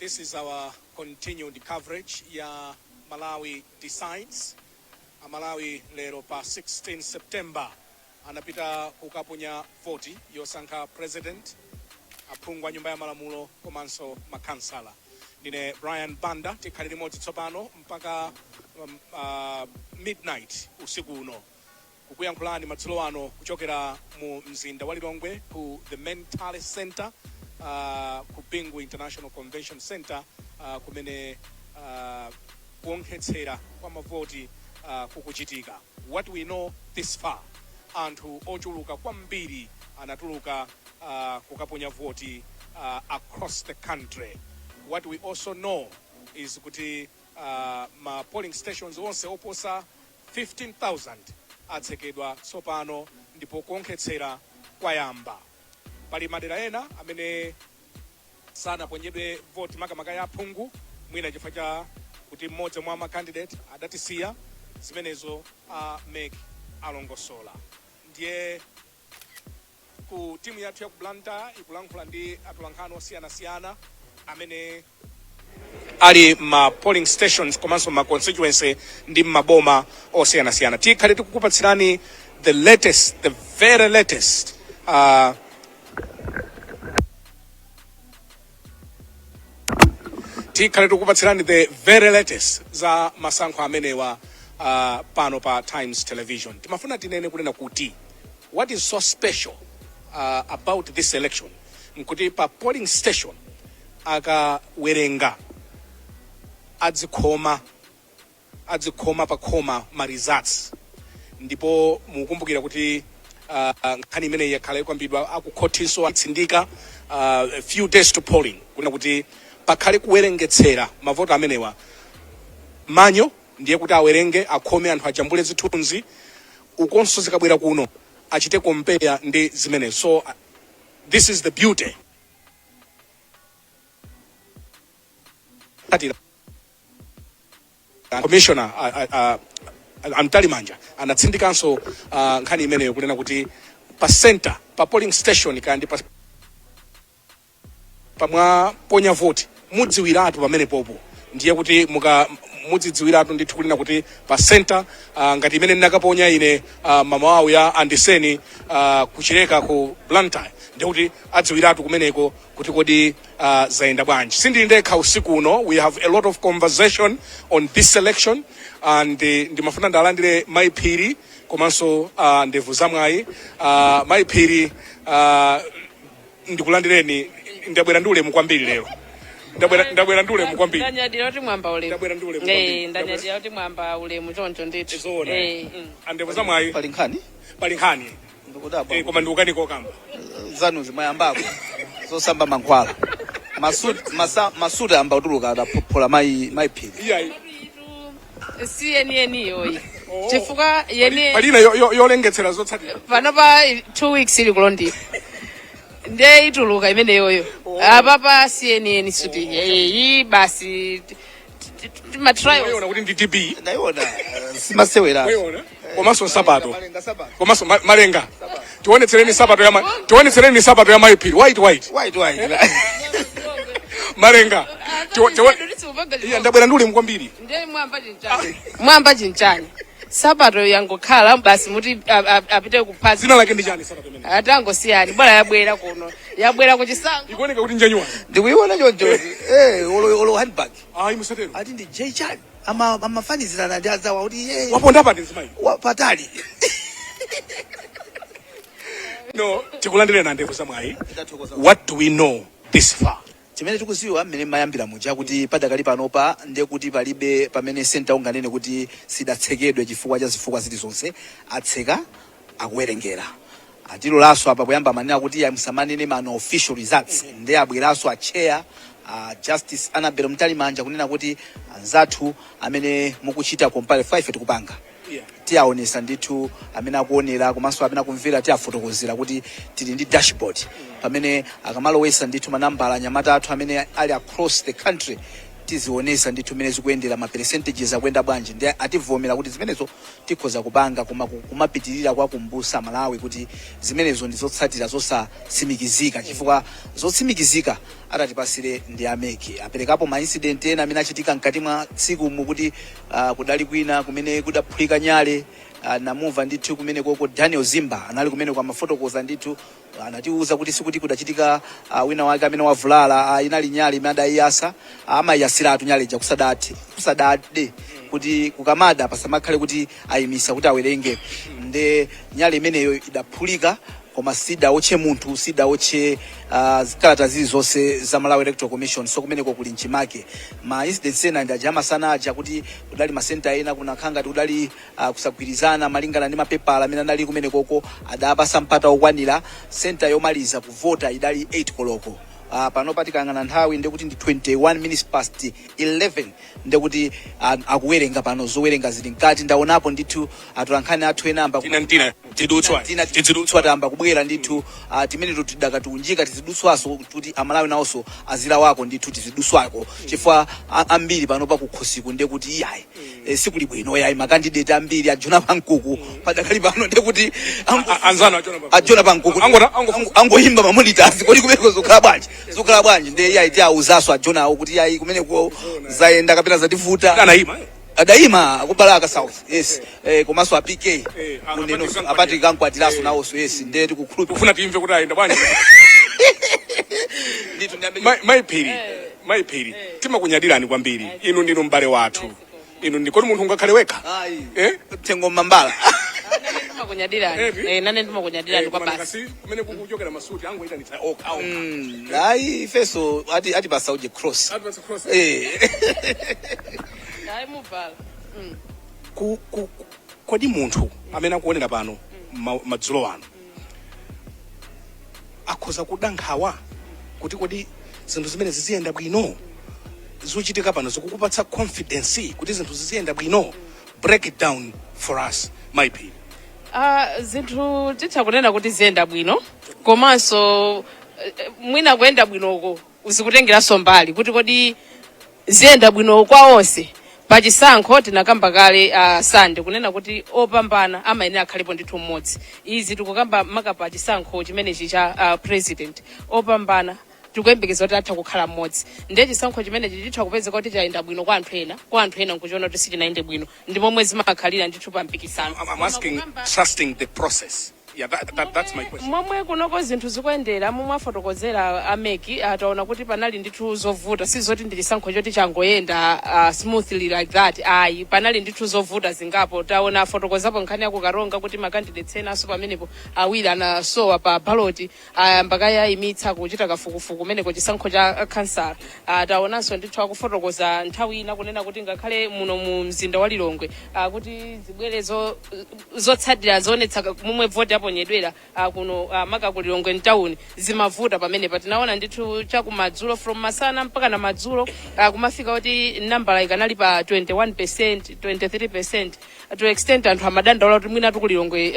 This is our continued coverage ya Malawi Decides. Malawi lero pa 16 September anapita kukapunya voti yosankha president, aphungu a nyumba ya malamulo komanso makansala. Ndine Brian Banda tikhali limodzi tsopano mpaka midnight usiku uno. Kukuyankhulani madzulo ano kuchokera mu mzinda wa Lilongwe ku the Mentale Center, ku Bingu International Convention Center, kumene kuonkhetsera kwa mavoti kukuchitika. What we know this far, anthu ochuluka kwambiri anatuluka kukaponya voti across the country. What we also know is kuti ma polling stations onse oposa 15,000 atsekedwa tsopano ndipo kuonkhetsera kwayamba. Pali madera ena amene sanaponyedwe voti makamaka ya aphungu mwina chifukwa cha kuti mmodzi mwa makandidate adatisiya, zimenezo make alongosola. Ndiye ku timu yathu ya ku Blantyre ikulankhula ndi atolankhani osiyanasiyana amene ali ma polling stations komanso ma constituency ndi maboma osiyanasiyana. Tikhale tikukupatsirani the very latest tikhale tikukupatsirani the very latest za masankho amenewa pano pa Times Television. Timafuna tinene kunena kuti what is so special about this election nkuti pa polling station akawerenga adzikhoma pa khoma ma results, ndipo mukumbukira kuti nkhani imene yakhala ikambidwa akukhotinso atsindika a few days to polling kuna kuti pakhale kuwerengetsera mavoti amenewa manyo, ndiye kuti awerenge akhome anthu ajambule zithunzi ukonso zikabwera kuno achite compare ndi zimene. So this is the beauty. Commissioner Mtalimanja anatsindikanso nkhani imeneyo kunena kuti pa center pa polling station kandi pamwa ponya voti mudziwiratu pamene popo, ndiye kuti mudzidziwiratu ndithu kunena kuti pa center ngati imene ndinakaponya ine mama wawo ya Andiseni kuchileka ku Blantyre, ndiye kuti adziwiratu kumeneko kuti kodi zaenda bwanji. Sindili ndekha usiku uno, we have a lot of conversation on this election, and ndimafuna ndalandire Mayiphiri komanso ndevu zamwayi. Mayiphiri ndikulandireni, ndabwera ndi ulemu kwambiri lero. Ndabwera ndi ulemu kwambiri. Ndanyadira kuti mwamba ulemu. Ndabwera ndi ulemu kwambiri. Ndanyadira kuti mwamba ulemu choncho ndithu. Ndevu zamwayi. Pali nkhani. Koma ndikukaniko kamba. Zanu zimayambako. Zosamba mankhwala. Masuda amba utuluka adaphola Mayiphiri. Iyayi. CNN yoyi. Chifukwa yene palina yolengetsera zotsatira. Pano pa 2 weeks ili kulondira. Nde ituluka imene yoyo. Apa pa CNN suti. Iyi basi matrial. Wayona kuti ndi TB. Ndaiona simasewera. Wayona. Komanso sabato. Komanso malenga. Tionetsereni sabato ya Mayiphiri. White. Malenga. Iya ndabwera ndi ulemu kwambiri. Nde mwamba chinchani. Sabato yangokhala basi muti apite kuphazi. Zina lake ndi chani sabato imene? Atangosiyani bora yabwera kuno. Yabwera kuchisango. Ikuoneka kuti njanywa. Ndikuiona choncho. Olo handbag. Musatero. Ati ndi J-Chan. Amafanizirana ndi azawa kuti waponda pati zimayi. Patali. No, tikulandire na ndevu zamwayi. What do we know this far? Chimene tikuziwa mmene mayambira muja kuti padakali panopa ndiye kuti palibe pamene center unganene kuti sidatsekedwe chifukwa cha zifukwa zilizonse, atseka akuwerengera. Atilo laso apa kuyamba manena kuti amsamanene ma official results, ndiye abweraso a chair Justice Annabel Mtalimanja kunena kuti anzathu amene mukuchita compare 5 tikupanga. Tiaonesa ndithu amene akuonera komanso amene akumvera tiafotokozera kuti tili ndi dashboard pamene akamalowesa ndithu manambala anyamata athu amene ali across the country tizionesa ndithu mmene zikuyendera ma percentages akuyenda bwanji ndi ativomera kuti zimenezo tikhoza kupanga kumapitirira kwa kumbusa Malawi kuti zimenezo ndi zotsatira zosasimikizika chifukwa zotsimikizika atatipasire ndi ameki aperekapo ma incident ena amene achitika mkati mwa tsiku mu kuti kudali kwina kumene kudaphulika nyale namuva ndithu kumene koko Daniel Zimba anali kumene kwa mafotokoza ndithu anatiuza kuti sikuti kudachitika wina wake amene wavulala inali nyale imene adayiyasa amayasiratu nyale ja kusadade kuti kukamada pasamakhale kuti ayimisa kuti awerenge nde nyale imeneyo idaphulika koma sida oche munthu sida oche zikalata zili zonse za Malawi Electoral Commission so kumeneko kuli nchimake ma incidents ena ndi ajama sana aja kuti kudali masenta ena kunakhanga kudali kusagwirizana malingana ndi mapepala amene anali kumenekoko adapasa mpata okwanira center yomaliza kuvota idali 8 koloko pano patikangana nthawi ndekuti ndi 21 minutes past 11 ndekuti akuwerenga pano zowerenga zili mkati ndaonapo ndithu atolankhani athu ena amba tidutswa tamba kubwera ndithu timene tidakatiunjika tizidutswaso kuti amalawi nawonso azira wako ndithu tizidutswako chifukwa ambiri pano pakukhosiku ndekuti iyayi sikuli bwino yayi makandidate ambiri ajona pankuku padakali pano ndekuti ajona pankuku angoyimba mamonitors kodi kumeko zokhala bwanji ndi yayi tiauzaso ajonawo kuti yayi kumeneko zayenda kapena zativuta adaima kubalaka south yes komanso apk kuneno apati kankwatiraso nawonso yes ndiye tikukhulupirira kufuna timve kuti ayenda bwanji ndithu mayiphiri timakunyadirani kwambiri inu ndinu mbale wathu inu ndikoti munthu ungakhale wekha tengo mambala nane ndimakunyadirani kwa basi kumene kukuchokera masuti angoyitanitsa okha hayi ifeso ati pasauje cross kodi munthu amene akuonera pano madzulo ano akhoza kudankhawa kuti kodi zinthu zimene ziziyenda bwino zochitika pano zikukupatsa confidence kuti zinthu ziziyenda bwino break it down for us mayiphiri zinthu titha kunena kuti ziyenda bwino komanso mwina kuyenda bwinoko uzikutengeranso mbali kuti kodi ziyenda bwino kwa onse pachisankho tinakamba kale sande kunena kuti opambana amayenera akhalepo ndithu mmodzi izi tikukamba maka pachisankho chimenechi cha president opambana tikuyembekeza kuti atha kukhala mmodzi ndiye chisankho chimenechi chitha kupezeka kuti chayenda bwino kwa anthu ena nkuchiona kuti sichinaende bwino ndi momwe zimakhalira ndithu pa mpikisano. I'm asking, trusting the process. Yeah, that's my question. Momwe kunoko zinthu zikuyendera momwe afotokozera ameki ataona kuti panali ndithu zovuta sizoti ndi chisankho choti changoyenda smoothly like that ayi panali ndithu zovuta zingapo taona afotokozapo nkhani yako karonga kuti makandidates ena aso pamenepo awiri anasowa pa ballot mpaka yayimitsa kuchita kafukufuku kumeneko chisankho cha kansala taonanso ndithu akufotokoza nthawi ina kunena kuti ngakhale muno mu mzinda wa Lilongwe kuti zibwerezo zotsatira zoonetsa momwe vote aponyedwera kuno maka ku Lilongwe town zimavuta pamene patinaona ndithu chakumadzulo from masana mpaka na madzulo kumafika kuti nambala ikanali pa 21% 23% to extent anthu amadandaula kuti mwina ku Lilongwe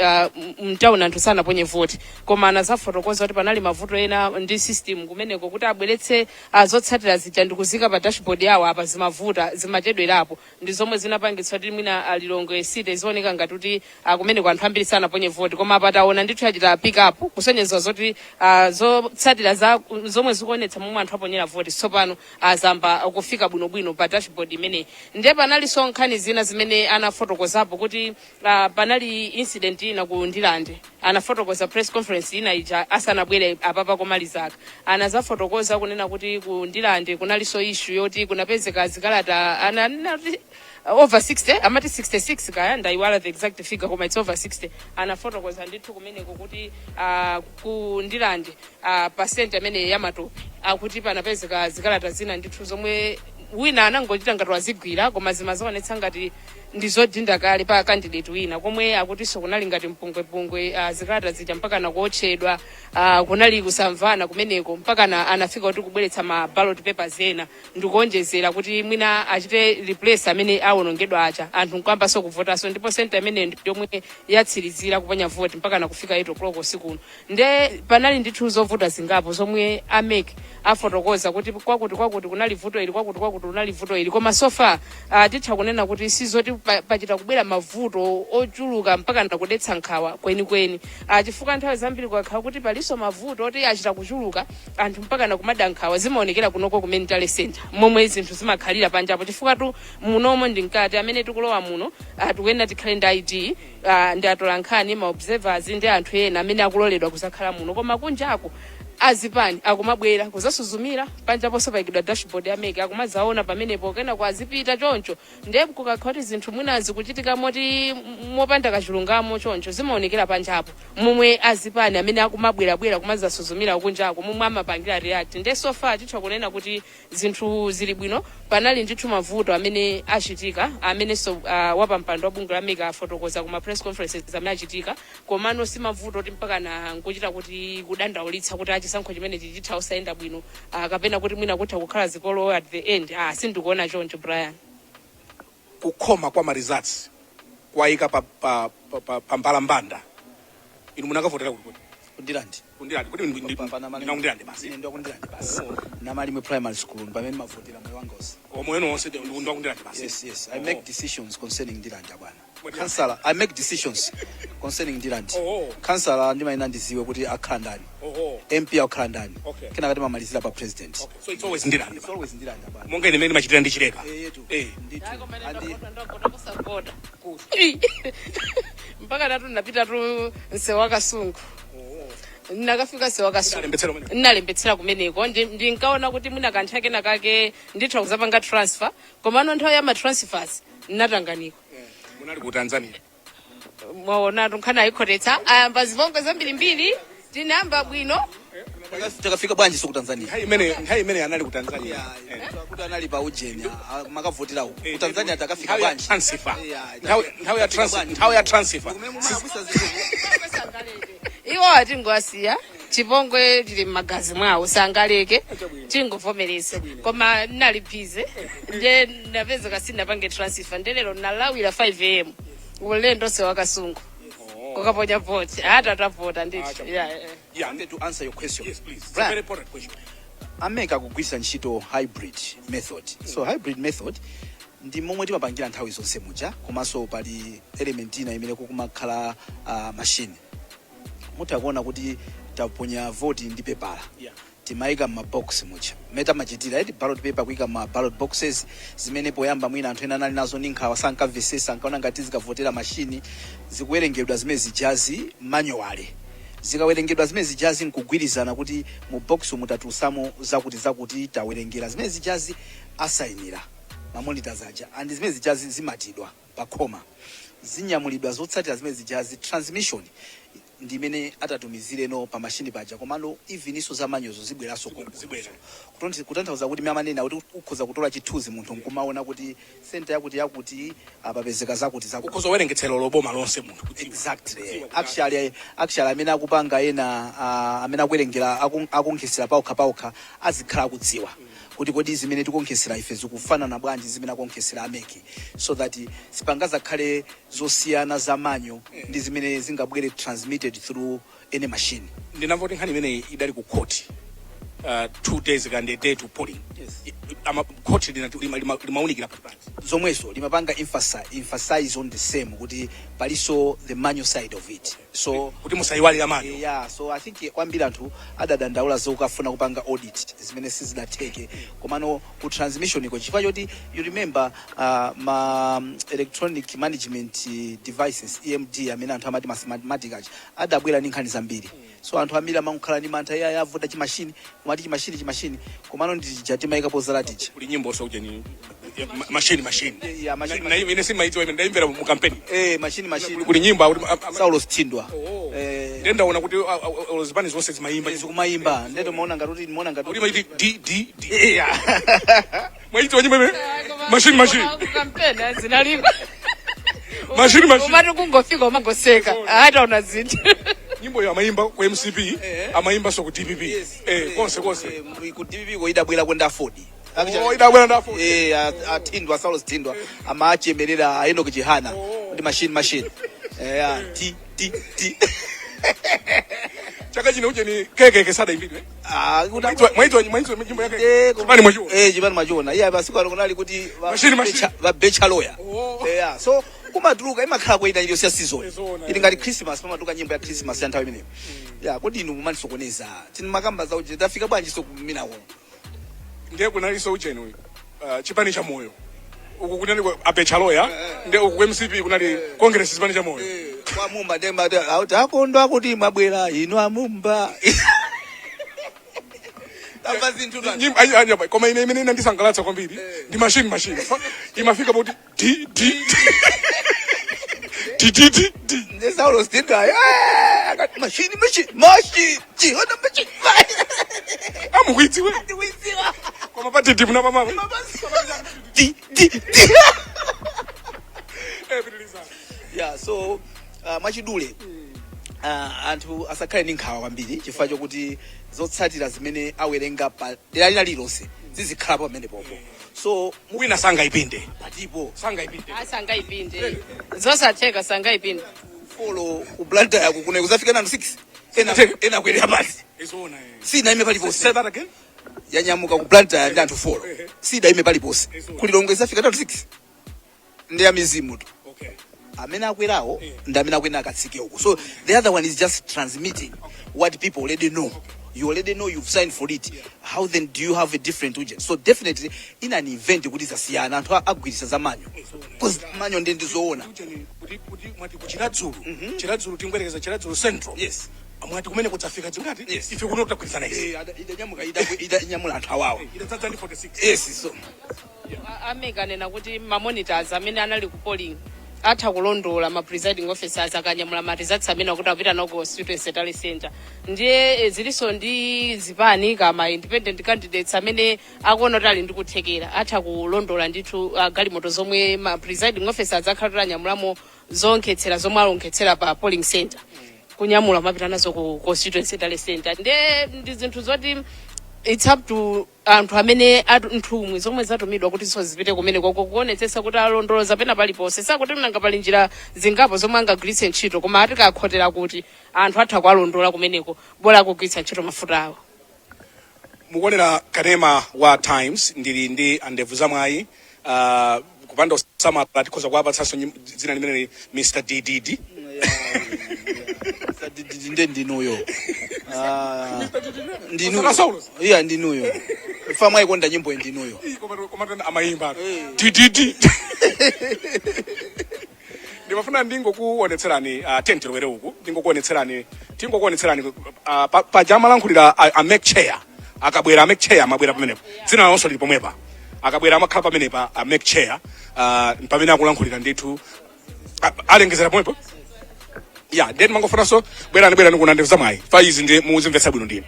mtown anthu sana ponye vote koma anazafotokoza kuti panali mavuto ena ndi system kumeneko kuti abweretse zotsatira zija ndikuzika pa dashboard yawo apa zimavuta zimachedwerapo ndi zomwe zinapangitsa kuti mwina Lilongwe city zioneka ngati kuti kumeneko anthu ambiri sana ponye vote koma pataona ndithu yachita pick up kusonyeza zoti zotsatira za zomwe zikuonetsa momwe anthu aponyera vote tsopano azamba kufika bwinobwino pa dashboard imene ndiye panali nkhani zina zimene anafotokozapo kuti panali incident ina ku Ndilande anafotokoza press conference ina ija asanabwere apapa komalizaka anazafotokoza kunena kuti ku Ndilande kunaliso issue yoti kunapezeka zikalata over 60 amati 66 kaya ndaiwala the exact figure koma it's over 60 anafotokoza ndithu kumeneko kuti ku Ndilande percent amene yamatope akuti panapezeka zikalata zina ndithu zomwe wina anangochita ngati wazigwira koma zimazaonetsa ngati ndizodinda kale pa candidate wina komwe akutinso kunali ngati mpungwepungwe zikalata zija mpaka nakuotchedwa kunali kusamvana kumeneko mpaka anafika kuti kubweretsa ma ballot papers ena ndikuonjezera kuti mwina achite replace amene awonongedwa acha anthu nkwamba so kuvotaso ndipo center amene yomwe yatsirizira kuponya vote mpaka nakufika 8 o'clock usiku nde panali ndithu zovuta zingapo zomwe ameki afotokoza kuti kwakuti kunali vuto ili kwakuti kuti unali vuto ili koma so far titha kunena kuti sizoti pachita kubwera mavuto ochuluka mpaka ndakudetsa nkhawa kwenikweni chifukwa nthawi zambiri kwakhala kuti paliso mavuto oti achita kuchuluka anthu mpaka nakumada nkhawa zimaonekera kunoko ku mental center momwe zinthu zimakhalira panjapo chifukwa tu munomo ndinkati amene tikulowa muno tikuyenda tikhale ndi ID ndi atolankhani ma-observers ndi anthu ena amene akuloledwa kuzakhala muno koma kunjako azipani akumabwera kuzasuzumira panjaponso payikidwa dashboard yameke akumazaona pamenepo kena kwazipita choncho ndiye kukakhala kuti zinthu mwinazi kuchitika moti mopanda kachilungamo choncho zimaonekera panjapo momwe azipani amene akumabwerabwera kumazasuzumira kunjako momwe amapangira react ndiye so far titha kunena kuti zinthu zili bwino panali ndithu mavuto amene achitika amene so wapampando wa bungwe la meka afotokoza kuma press conferences amene achitika komano si mavuto oti mpaka na nkuchita kuti kudandaulitsa kuti chisankho chimene chichitha usayenda bwino kapena kuti mwina kutha kukhala zikolo at the end sindikuona choncho Brian kukhoma kwa results kwaika pa mbalambanda inu munakavotera kuti Kundilandi kuti ndinakundirandi basi ine ndakundilandi basi namalimwe primary school pamene mavotera moyo wanga onse omweno onse ndakundirandi basi yes I make decisions concerning Ndilandi bwana Councillor, I make decisions concerning Ndilandi. Councillor ndimayina ndiziwe kuti akhala ndani. MP akhala ndani. Kena kati mamalizira pa president. So it's always Ndilandi. It's always Ndilandi bwana. Monga ine machitira ndichileka. Ndithu. Mpaka natu napita tu Nsewa Kasungu. Nakafika Nsewa Kasungu. Nalembetsera kumeneko ndinkaona kuti mwina kanthu kena kake nditha kuzapanga transfer komano nthawi ya ma transfers natanganiko. Munali ku Tanzania. Mwaona tunkhana ayikhotetsa ayamba zivongo zambirimbiri tinamba bwino takafika bwanji so ku Tanzania. Hai imene anali ku Tanzania. Kuti anali pa ujeni makavotera ku Tanzania takafika bwanji. Transfer. Nthawi ya transfer. Iwo atingwasiya chipongwe chili magazi mwawo sangaleke tingovomereza koma nali busy nje napeza kasina pange transfer ndelero nalawira 5 am ulendo Nsewa Kasungu kukaponya vote hata tapota nditi to answer your question. Yes please. It's a very important question. Ameka kugwisa ntchito hybrid method. So hybrid method ndi momwe timapangira nthawi zonse muja komanso pali element ina imene kumakhala machine mutakuona kuti taponya vote ndi pepala timaika mabox mucha meta machitira ballot paper kuika ma ballot boxes zimene poyamba mwina anthu ena anali nazo ninkhawa sankamvesesa ankaona ngati zikavotera machine zikuwerengedwa zimene zijazi manually zikawerengedwa zimene zijazi nkugwirizana kuti mu box mutatusamo zakuti tawerengera zimene zijazi asayinira ma monitors aja and zimene zijazi zimatidwa pa khoma zinyamulidwa zotsatira zimene zijazi transmission ndimene atatumizire no pa machine paja komano even iso za manyozo zibweraso kutanthauza kuti mamanena kuti ukhoza kutola chithuzi munthu nkumaona kuti center yakuti apapezeka zakuti ukhoza werengetsero loboma lonse munthu exactly actually amene akupanga ena amene akuwerengera akunkhesera paokha azikhala kudziwa kuti kodi zimene tikonkhesera ife zikufanana bwanji zimene akonkhesera ameki so that sipangaza khale zosiyana za manyo ndi zimene zingabwere transmitted through any machine. Ndinamva kuti nkhani imene idali ku court 2 days ago and a day to polling. Yes. Court limaunikira pa zomweso limapanga emphasize on the same kuti paliso the manual side of it. So kuti musayiwali la manyo. Yeah, so I think kwambiri anthu adadandaula zokafuna kupanga audit zimene sizidateke komano ku transmission iko chifukwa choti you remember ma electronic management devices EMD amene anthu amati mathematics adabwera ndi nkhani zambiri. So anthu ambiri amankhala ndi mantha yavuta chimashini kumati chimashini komano ndijati maikapo zalaticha kuli nyimbo so ujeni machine yeah machine na ine simaitwa ine ndaimvera mu campaign machine kuli nyimbo Saulo Stindwa ndaona kuti ozipani zonse zimayimba ndeto muona ngati uli d yeah mwaitwa nyimbo machine campaign zinalimba machine umati kungofika umangoseka hata una zinthu nyimbo ya maimba ku MCP amaimba so ku DPP konse ku DPP ko idabwera kwenda 40 idabwera nda 40 atindwa Saulo Stindwa amachemerera ayeno kuchihana kuti machine chaka chino uje ni keke sada imbidwe mwaitwa nyimbo yake chipani mwachiona chipani mwachiona iye pasiku ano kunali kuti Machine. va becha lawyer Oh. yeah so kumaduluka imakhala kuita ili ya season ili ngati Christmas pamaduluka nyimbo ya Christmas ya nthawi imeneyo yeah kodi inu mumanisokoneza tini makamba za uje tafika bwanji so kumina uno ndiye kunaliso ujeni uyu chipani cha moyo uku kunani abecha lawyer ndiye uku MCP kunali congress chipani cha moyo kwa mumba demba akondwa akuti mabwera ino amumba tamba zinthu nyimbo anya koma ine imene inandisangalatsa kwambiri ndi machine imafika poti di nesaulo stinga akati machine chihona machine amukuidziwe koma pati dipu na pamama yeah so mwachidule anthu asakhale ndi nkhawa kwambiri chifukwa chokuti zotsatira zimene awerenga pa dera lina lilonse zizikhala pamene popo so wina sangaipinde patipo Sangaipinde. Zosatheka sangaipinde. follow kublanta yako kuna kuzafika na 6 ena kwelea basi izona sina ime paliponse say that again yanyamuka kublanta ya anthu follow sida ime paliponse kulilongo izafika na 6 ndi ya mizimu tu okay amene akwerawo ndi amene akwena akatsike uko so the other one is just transmitting what people already know you already know you've signed for it how then do you have a different agent so definitely in an event kuti zasiyana anthu agwirisa za manyo because manyo ndi ndizoona kuti mwati kuchiradzulu tingwerekeza chiradzulu central yes amwati kumene kudzafika dzingati Yes. ife kuno kutagwirizana isi idanyamuka inyamula anthu awawo idadzadza ndi 46 yes so Amekanena kuti ma monitors amene anali ku polling atha kulondola ma presiding officers akanyamula ma results amene akuti apita nawo ku constituency tally center ndiye zilinso ndi zipani kama independent candidates amene akuona kuti ali ndi kuthekera atha kulondola ndithu galimoto zomwe ma presiding officers akhala anyamulamo zonkhetsera zomwe alonkhetsera pa polling center kunyamula mapita nazo ku constituency tally center ndiye ndi zinthu zoti it's up to anthu amene nthumwi zomwe zatumidwa kuti zipite kumene kuonetsetsa kuti alondoloza pena paliponse sakuti mnanga pali njira zingapo zomwe angagwiritse ntchito koma atikakhotera kuti anthu atha kualondola kumeneko bola kugwiritsa ntchito mafuta awo mukuonera kanema wa Times ndili ndi andevu zamwayi kupanda usamala tikhoza kuwapatsanso dzina limene Mr DDD ndinuyo Saulo. iya ndinuyo fama ikonda nyimbo ndinuyo koma amayimba DDD ndimafuna ndingokuonetserani tenti lowere uku tingokuonetserani pa jama lankhulira a make chair akabwera a make chair amabwera pamenepo dzina lonso lili pomwepa akabwera amakhala pamenepa a make chair pamene akulankhulira ndithu alengezera pomwepo yeah then mangofunanso bwerani kuna ndevu zamwayi fa izi ndi muzimvetsa bwino ndino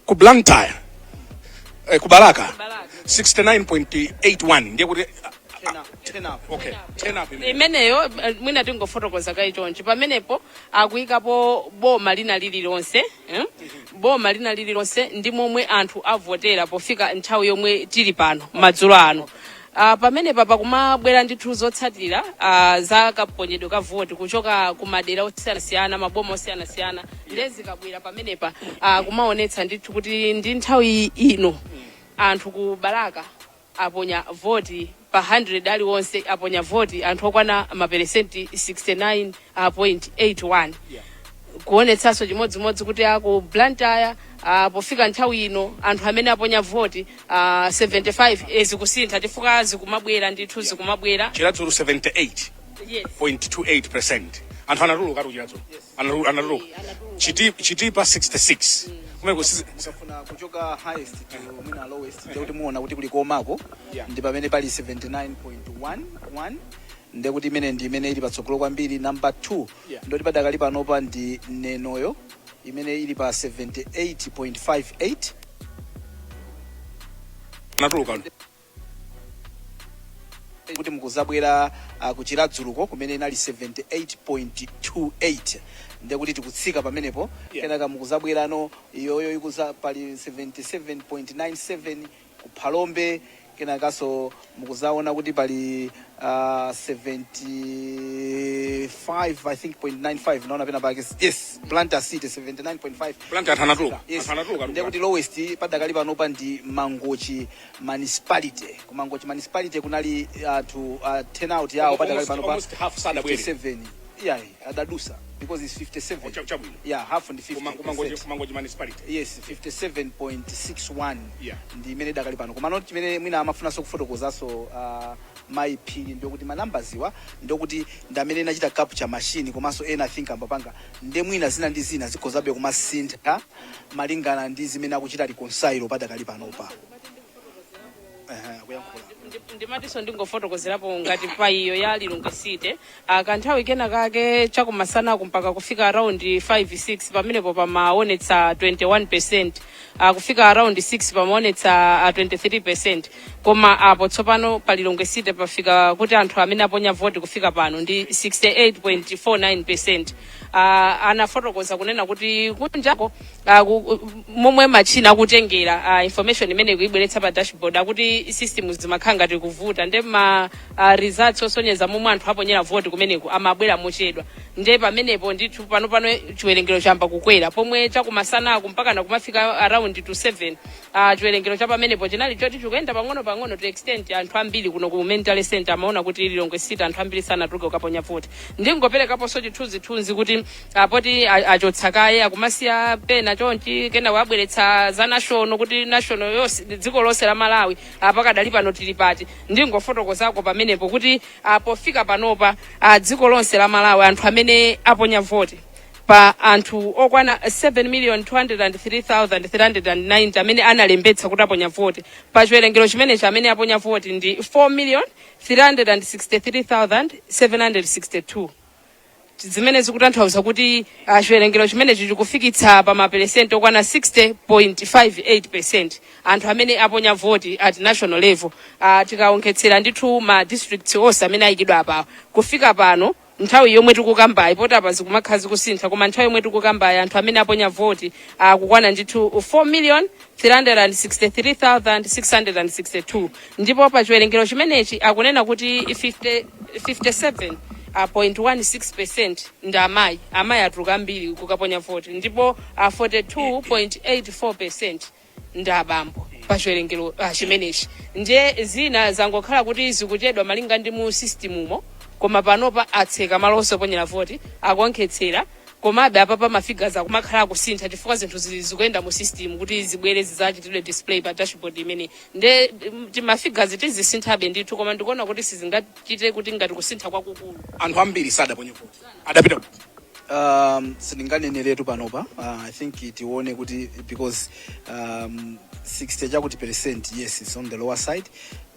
ku Blantyre ku Balaka 69.81 ndiye kuti okay 10 up imeneyo mwina tingofotokoza kaichonchi pamenepo akuyikapo boma lina lililonse boma lina lililonse ndi momwe anthu avotera pofika nthawi yomwe tili pano madzulo ano pamenepa pakumabwera ndithu zotsatira za kaponyedwe ka voti kuchoka ku madera osiyanasiyana maboma osiyanasiyana lezi kabwera pamenepa kumaonetsa ndithu kuti ndi nthawi ino anthu ku Balaka aponya voti pa 100 aliwonse aponya voti anthu okwana maperesenti 69.81 kuonetsanso chimodzimodzi kuti aku Blantyre pofika nthawi ino anthu amene aponya voti 75 zikusintha chifukwa zikumabwera ndithu zikumabwera chiradzulu 78.28% anthu anatuluka ati chiradzulu anatuluka chitipa 66 mukafuna kuchoka highest to mwina lowest ndikuti muona kuti kuli komako ndi pamene pali 79.11 ndikuti imene ili patsogolo kwambiri number 2 ndoti padakali panopa ndi Nenoyo imene ili pa 78.58 anatuluka kuti mukuzabwera kuchiradzuluko kumene inali 78.28 ndikuti tikutsika pamenepo kenaka mukuzabwerano iyoyo ikuza pali 77.97 ku Phalombe kenakaso mukuzaona kuti pali 75 I think 0.95 naona pena pake yes Blantyre City 79.5 Blantyre anatuluka yes anatuluka ndiye kuti lowest padakali panopa ndi Mangochi municipality ku Mangochi municipality kunali to 10 out yawo padakali panopa almost half sada bwere 57 yeah adadusa because it's 57 yeah half and 50 Mangochi municipality yes 57.61 yeah ndi imene dakali pano koma not imene mwina amafuna so kufotokozaso mayiphiri ndokuti manambaziwa ndokuti ndamene nachita capture machine komanso ena I think ambapanga nde mwina zina ndi zina zikhozabe kumasintha malingana ndi zimene akuchita reconcile padakali panopa kuyankhula ndimatiso ndingofotokozerapo ngati pa iyo ya Lilongwe City kanthawi kena kake chakumasana mpaka kufika around 5-6 pamenepo pamaonetsa 21%, kufika around 6 pamaonetsa 23%, koma apo tsopano pa Lilongwe City pafika kuti anthu amene aponya voti kufika pano ndi 68.49%. Anafotokoza kunena kuti kunjako momwe machina akutengera information imene ikubweretsa pa dashboard akuti systems zimakhala ngati kuvuta nde ma results osonyeza momwe anthu aponyera voti kumeneko amabwera mochedwa nde pamenepo ndithu pano chiwerengero chamba kukwera pomwe chakumasana mpaka na kumafika around to 7 chiwerengero cha pamenepo chinali choti chikuyenda pang'ono to extent anthu ambiri kuno ku mental center amaona kuti Lilongwe City anthu ambiri sana tuke ukaponya voti ndingoperekapo so chithunzi kuti poti achotsakaye akumasiya pena chonchi kena wabweretsa za national kuti national yonse dziko lonse la Malawi pakadali pano tilipati ndingofotokozako pamenepo kuti pofika panopa dziko lonse la Malawi anthu amene aponya voti pa anthu okwana 7,203,390 amene analembetsa kuti aponya voti pa chiwerengero chimene chamene aponya voti ndi 4,363,762 zimene zikutanthauza kuti chiwerengero chimene chikufikitsa pa maperesenti okwana 60.58% anthu amene aponya voti at national level. Tikaonkhetsera ndithu ma districts onse amene ayikidwa apa kufika pano nthawi yomwe tikukambayi poti apa zikumakhazi kusintha koma nthawi yomwe tikukambayi anthu amene aponya voti kukwana ndithu 4,363,662 ndipo pa chiwerengero chimenechi akunena kuti 57.16% ndi amayi atuluka ambiri kukaponya voti ndipo 42.84% ndi abambo pa chiwerengero chimenechi ndiye zina zangokhala kuti zikuchedwa malinga ndi mu system umo koma panopa atseka malo onse oponyera voti akuonkhetsera komabe apapa mafigures akumakhala kusintha chifukwa zinthu zikuyenda mu system kuti zibwere zidzachitidwe display pa dashboard imene nde mafigures tizisinthabe ndithu koma ndikuona kuti sizingachite kuti ngati kusintha kwakukulu anthu ambiri sadaponya voti adapita sindinganeneretu panopa I think tione kuti because 60 chakuti percent yes it's on the lower side.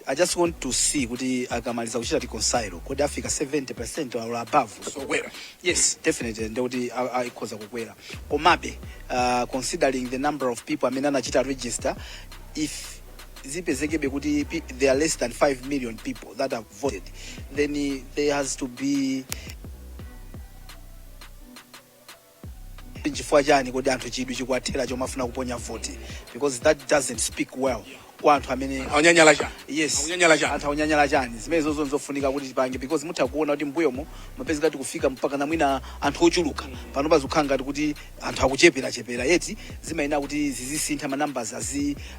I just want to see kuti akamaliza kuchita reconcile kodi afika 70% or above so where yes definitely ndikuti ikhoza kukwera komabe considering the number of people amene anachita register if zipezekebe kuti there are less than 5 million people that have voted then there has to be chifukwa chani kodi anthu chidwi chikuathera chomafuna kuponya voti because that doesn't speak well kwa anthu amene aunyanyala chani yes anthu aunyanyala chani zimene zozo nzofunika kuti tipange because mutha kuona kuti mbuyomo mapezi ngati kufika mpaka na mwina anthu ochuluka panopa zikukhala ngati kuti anthu akuchepera yeti zimayenera kuti zizisintha ma numbers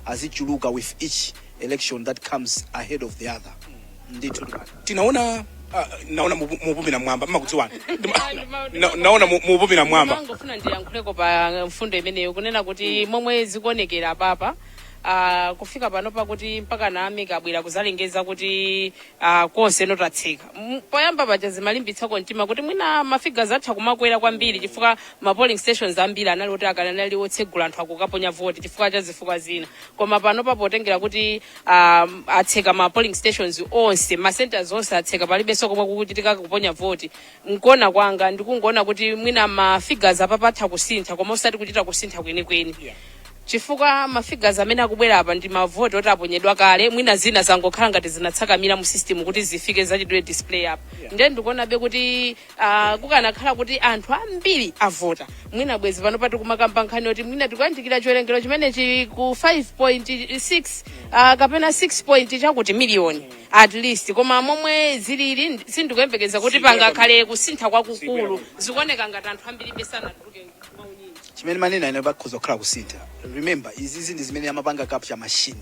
azichuluka with each election that comes ahead of the other ndithu tinaona naona mupumira mwamba makudziwana naona mupumira mwamba ngofuna ndiyankhuleko pa mfundo imeneyo kunena kuti momwe zikuonekera papa kufika panopa kuti mpaka na amika abwera kuzalengeza kuti konse notatseka poyamba paja zimalimbitsako mtima kuti mwina mafigures atha kumakwera kwambiri chifukwa ma polling stations ambiri anali kuti akanali otsegula anthu akukaponya voti chifukwa cha zifukwa zina koma panopa potengera kuti atseka ma polling stations onse ma centers onse atseka palibenso komwe kukuchitika kuponya voti nkuona kwanga ndikungoona kuti mwina ma figures apapa atha kusintha koma osati kuchita kusintha kwenikweni chifukwa mafigures amene akubwera apa ndi mavoti oti aponyedwa kale mwina zina zangokhala ngati zinatsakamira mu system kuti zifike zachidwe display apa ndiye ndikuonabe kuti kukanakhala kuti anthu ambiri avota mwina bwezi pano pati kumakamba nkhani kuti mwina tikuyandikira chiwerengero chimenechi ku 5.6 kapena 6 point chakuti miliyoni at least koma momwe zilili sindikuyembekeza kuti pangakhale kusintha kwakukulu zikuoneka ngati anthu ambiri besanatuluke maunyinji chimene manena ine bakhoza kukhala kusintha. Remember izi ndi zimene amapanga capture machine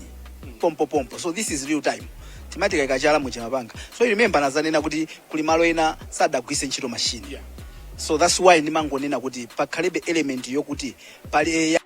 pompo, so this is real time timatika ikachala mu chamapanga. So remember nazanena kuti kuli malo ena sadagwise ntchito machine, so that's why ndimangonena kuti pakhalebe element yokuti pali